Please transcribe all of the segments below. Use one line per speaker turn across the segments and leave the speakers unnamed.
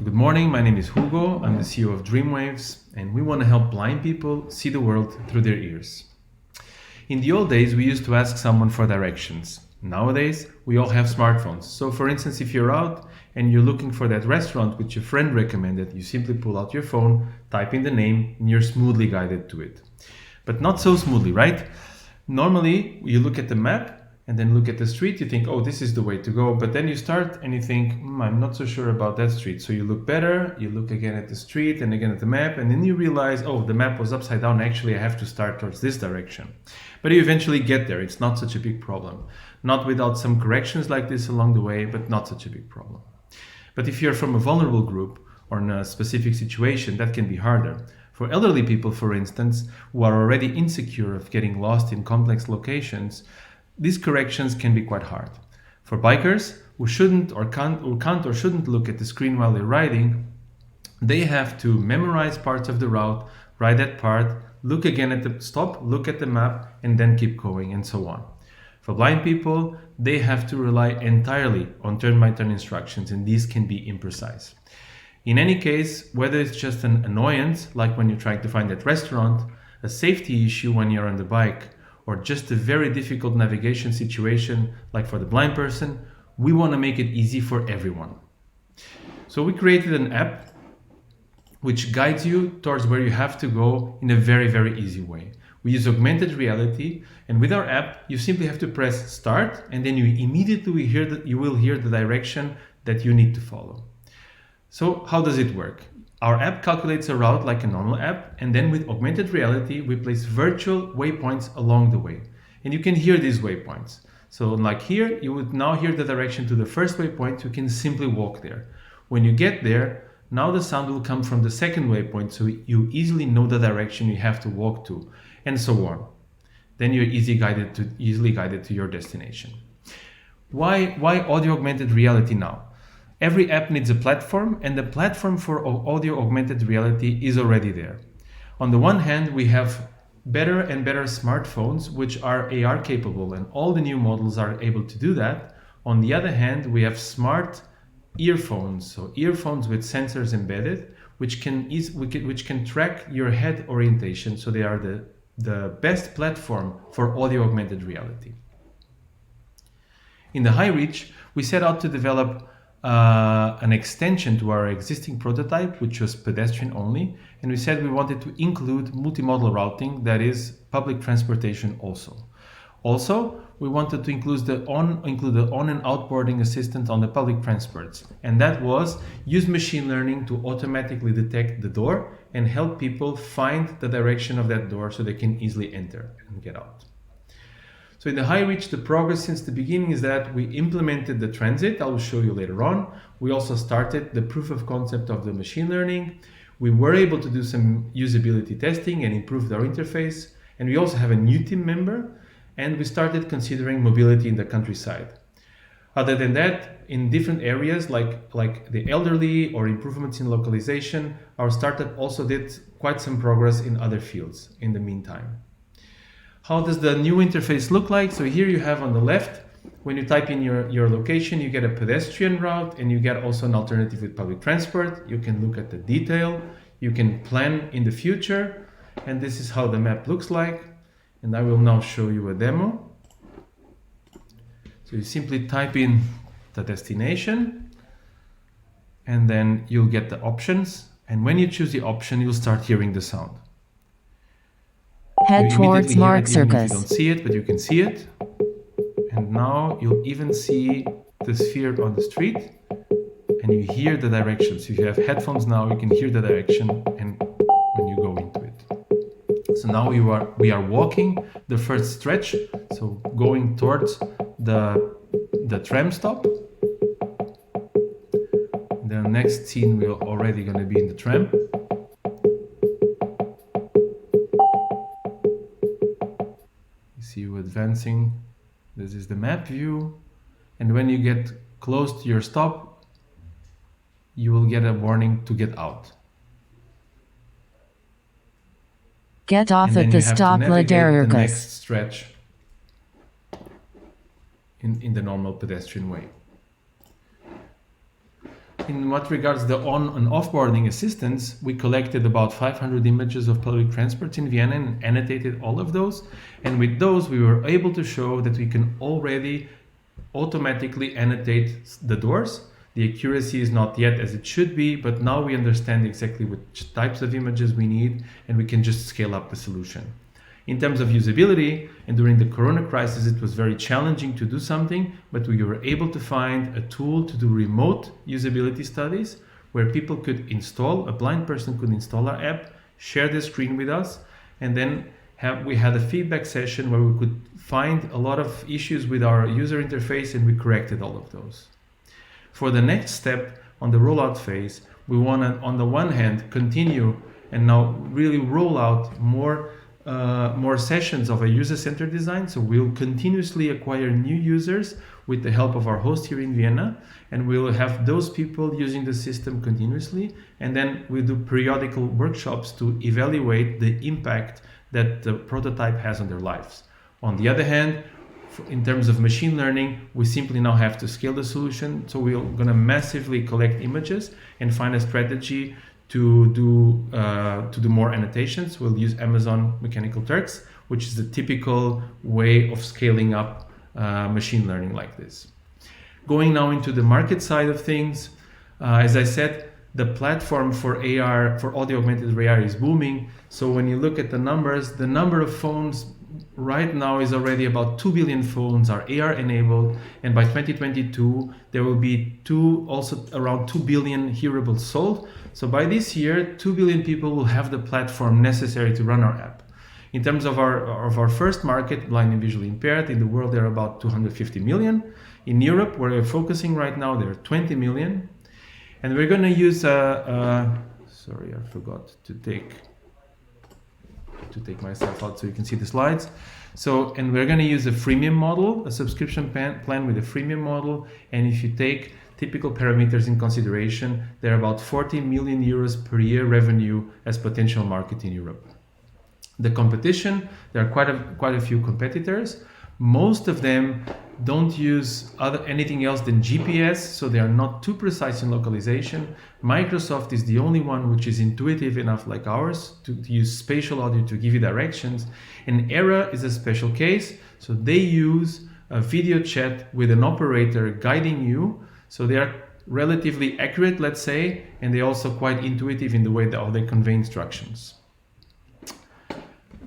So good morning, my name is Hugo, I'm the CEO of Dreamwaves, and we want to help blind people see the world through their ears. In the old days, we used to ask someone for directions. Nowadays, we all have smartphones. So for instance, if you're out and you're looking for that restaurant which your friend recommended, you simply pull out your phone, type in the name, and you're smoothly guided to it. But not so smoothly, right? Normally, you look at the map and then look at the street, you think, oh, this is the way to go. But then you start and you think, I'm not so sure about that street. So you look better, you look again at the street and again at the map, and then you realize, oh, the map was upside down. Actually, I have to start towards this direction. But you eventually get there. It's not such a big problem. Not without some corrections like this along the way, but not such a big problem. But if you're from a vulnerable group or in a specific situation, that can be harder. For elderly people, for instance, who are already insecure of getting lost in complex locations, these corrections can be quite hard. For bikers who can't or shouldn't look at the screen while they're riding, they have to memorize parts of the route, ride that part, look again at the stop, look at the map, and then keep going, and so on. For blind people, they have to rely entirely on turn-by-turn instructions, and these can be imprecise. In any case, whether it's just an annoyance, like when you're trying to find that restaurant, a safety issue when you're on the bike, or just a very difficult navigation situation, like for the blind person, we want to make it easy for everyone. So we created an app which guides you towards where you have to go in a very, very easy way. We use augmented reality, and with our app, you simply have to press start, and then you immediately will hear the direction that you need to follow. So how does it work? Our app calculates a route like a normal app, and then with augmented reality, we place virtual waypoints along the way. And you can hear these waypoints. So like here, you would now hear the direction to the first waypoint, you can simply walk there. When you get there, now the sound will come from the second waypoint, so you easily know the direction you have to walk to, and so on. Then you're easily guided to your destination. Why audio augmented reality now? Every app needs a platform, and the platform for audio augmented reality is already there. On the one hand, we have better and better smartphones which are AR capable, and all the new models are able to do that. On the other hand, we have smart earphones, so earphones with sensors embedded, which can track your head orientation, so they are the best platform for audio augmented reality. In the HiReach, we set out to develop an extension to our existing prototype, which was pedestrian only, and we said we wanted to include multimodal routing, that is public transportation also. Also, we wanted to include the on and outboarding assistant on the public transports, and that was use machine learning to automatically detect the door and help people find the direction of that door so they can easily enter and get out. So in the HiReach, the progress since the beginning is that we implemented the transit. I will show you later on. We also started the proof of concept of the machine learning. We were able to do some usability testing and improved our interface. And we also have a new team member, and we started considering mobility in the countryside. Other than that, in different areas like the elderly or improvements in localization, our startup also did quite some progress in other fields in the meantime. How does the new interface look like? So here you have on the left, when you type in your location, you get a pedestrian route, and you get also an alternative with public transport. You can look at the detail, you can plan in the future, and this is how the map looks like. And I will now show you a demo. So you simply type in the destination, and then you'll get the options. And when you choose the option, you'll start hearing the sound.
Head towards Mark Circus.
You don't see it, but you can see it. And now you'll even see the sphere on the street, and you hear the directions. If you have headphones now, you can hear the direction and when you go into it. So now we are walking the first stretch, so going towards the tram stop. The next scene we're already going to be in the tram. See you advancing. This is the map view, and when you get close to your stop, you will get a warning to get out.
Get off at the stop La
the next stretch in the normal pedestrian way. in what regards the on and offboarding assistance, we collected about 500 images of public transports in Vienna and annotated all of those. And with those, we were able to show that we can already automatically annotate the doors. The accuracy is not yet as it should be, but now we understand exactly which types of images we need, and we can just scale up the solution. In terms of usability, and during the Corona crisis, it was very challenging to do something, but we were able to find a tool to do remote usability studies where people could install, a blind person could install our app, share the screen with us, and then we had a feedback session where we could find a lot of issues with our user interface, and we corrected all of those. For the next step on the rollout phase, we want to, on the one hand, continue and now really roll out more sessions of a user-centered design. So we'll continuously acquire new users with the help of our host here in Vienna, and we'll have those people using the system continuously. And then we'll do periodical workshops to evaluate the impact that the prototype has on their lives. On the other hand, in terms of machine learning, we simply now have to scale the solution. So we're going to massively collect images and find a strategy to do more annotations. We'll use Amazon Mechanical Turks, which is the typical way of scaling up machine learning like this. Going now into the market side of things, as I said, the platform for AR, for audio augmented AR, is booming. So when you look at the numbers, the number of phones right now is already about 2 billion phones are AR enabled, and by 2022 there will be around 2 billion hearables sold. So by this year, 2 billion people will have the platform necessary to run our app. In terms of our first market, blind and visually impaired, in the world there are about 250 million. In Europe, where we're focusing right now, there are 20 million. And we're going to use sorry, I forgot to take myself out so you can see the slides. So, and we're going to use a freemium model, a subscription plan with a freemium model. And if you take typical parameters in consideration, there are about 40 million euros per year revenue as potential market in Europe. The competition, there are quite a few competitors. Most of them don't use anything else than GPS, so they are not too precise in localization. Microsoft is the only one which is intuitive enough, like ours, to use spatial audio to give you directions. And Era is a special case, so they use a video chat with an operator guiding you. So they are relatively accurate, let's say, and they're also quite intuitive in the way that they convey instructions.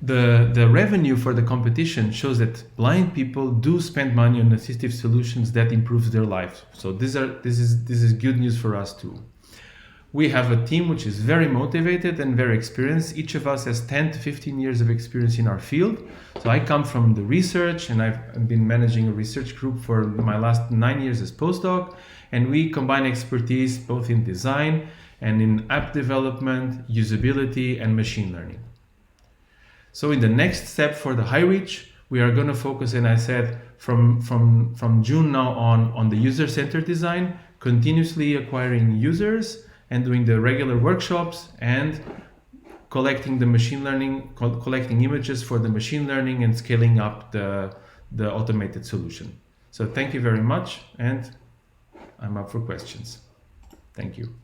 The revenue for the competition shows that blind people do spend money on assistive solutions that improves their life. So this is good news for us too. We have a team which is very motivated and very experienced. Each of us has 10 to 15 years of experience in our field. So I come from the research, and I've been managing a research group for my last 9 years as postdoc. And we combine expertise both in design and in app development, usability, and machine learning. So in the next step for the HiReach, we are going to focus, and I said from June now on the user-centered design, continuously acquiring users and doing the regular workshops and collecting the machine learning, collecting images for the machine learning and scaling up the automated solution. So thank you very much, and I'm up for questions. Thank you.